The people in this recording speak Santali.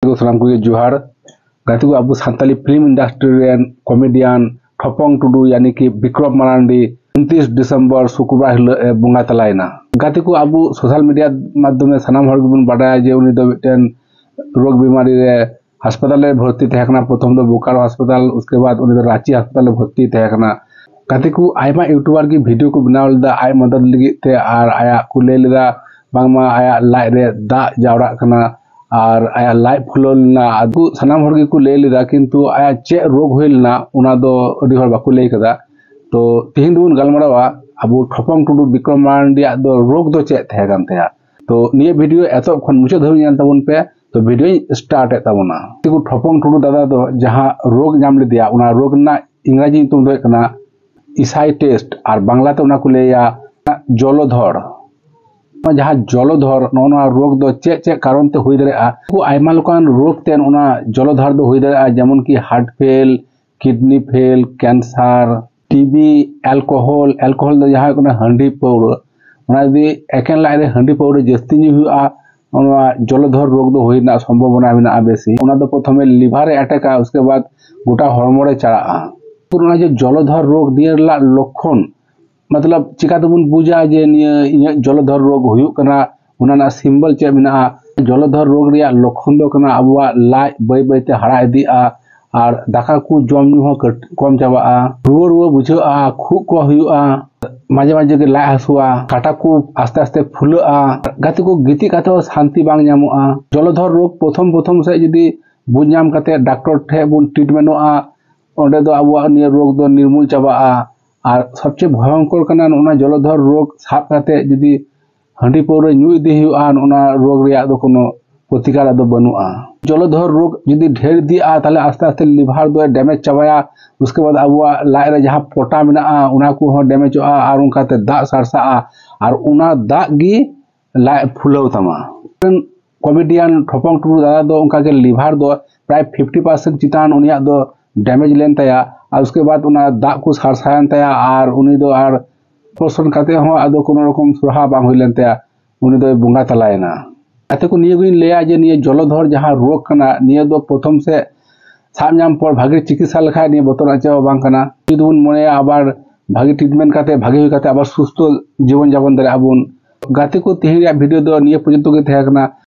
गाती को सामान को जोहार गाती को अब सानताली फिल्म इंडस्ट्री रेन कॉमेडियन ठपंग टुडू यानी कि विक्रम मारांडी 29 दिसंबर शुक्रवार हिलो बुंगा तलायना गाती को अब सोशल मीडिया माध्यम सानाम हर गुबुन बाडाया जे उनी दो मिटन रोग बीमारी रे अस्पताल में भर्ती तहकना प्रथम दो बोकारो अस्पताल उसके बाद उनी दो रांची अस्पताल में भर्ती तहकना गाती को आयमा यूट्यूबर की वीडियो को बनाव लेदा आय मदद लगी ते आर आया को ले लेदा बांगमा आया लाइ रे दा जावड़ा कना और आया लाइ फुलना आगु सनाम हर को ले लेदा किंतु आया चे रोग होइलना उना दो अडी हर बाकु ले कदा तो तिहिन दुन गलमरावा अबु ठपंग टुडू विक्रम मारांडी दो रोग दो चे थे कान तया तो निये वीडियो एतो खन मुचे धरि नेल ताबन पे तो वीडियो स्टार्ट ए ताबना तिकु ठपंग टुडू दादा दो जहां रोग नाम ले दिया उना रोग ना इंग्रजी तुम दो कना इसाई टेस्ट और बांग्ला ते उना को लेया जलधर जहाँ जलधर नोना रोग दो चे चे कारण ते हुई दरे आ को आयमा लोकान रोग तेन उना जलधर दो हुई दरे आ जेमन की heart fail kidney fail cancer TB alcohol दो जहाँ को हंडी पाउडर उना यदि एकेन लाइ रे हंडी पाउडर जस्ती नि हुआ उना जलधर रोग दो होइना संभावना मेना बेसी उना दो प्रथमे लिवर अटैक आ उसके बाद गोटा हॉर्मोन रे चढ़ा पुराना जो जलधर रोग दिए ला लक्षण मतलब चिका तबन बुझा जे निये जलधर रोग हुयुक कना उना सिंबल चे मेना जलधर रोग रिया लक्षण दो कना अबवा लाई बय बयते हड़ा इदिआ और दाका को जम नु हो कम चाबा रुआ बुझा खुब को हुयुआ माजे माजे के लाई हसुआ काटा को आस्ते आस्ते फुलआ गाते को गिति काते शांति बांग नामुआ जलधर रोग प्रथम से यदि बुझ नाम काते डॉक्टर ठे बुन ट्रीटमेंटआ ओंडे दो अबवा निये रोग दो निर्मूल चाबा और सबसे भयंकर कना उना जलधर रोग साब काते यदि हंडी पौरे न्यू इदी हुआ उना रोग रिया दो कोनो प्रतिकार दो बनुआ जलधर रोग यदि ढेर दिया ताले आस्ते आस्ते लिवर दो डैमेज चाबाया उसके बाद अबवा लाई रे जहां पोटा मेना उना को हो डैमेज और उनकाते दा सरसा और उना दा गी लाई फुलौ तमा कॉमेडियन ठपंग टुडू दादा दो उनका के लिवर दो प्राय 50% चितान उनिया दो डैमेज लेन तया और उसके बाद उना दा को सरसायन तया और उनी दो और पोषण काते हो आदो कोनो रकम सुरहा बांग होइलेन तया उनी दो बुंगा तलायना आते को निये गुइन लेया जे निये जलधर जहां रोग कना निये दो प्रथम से साब नाम पर भागे चिकित्सा लखा निये बतरा चाव बांग कना जुदि बुन मने आबार भागे ट्रीटमेंट काते भागे हुई काते आबार सुस्थ जीवन यापन दरे आबुन गाते को तिहिरिया वीडियो दो निये पर्यंत के तहकना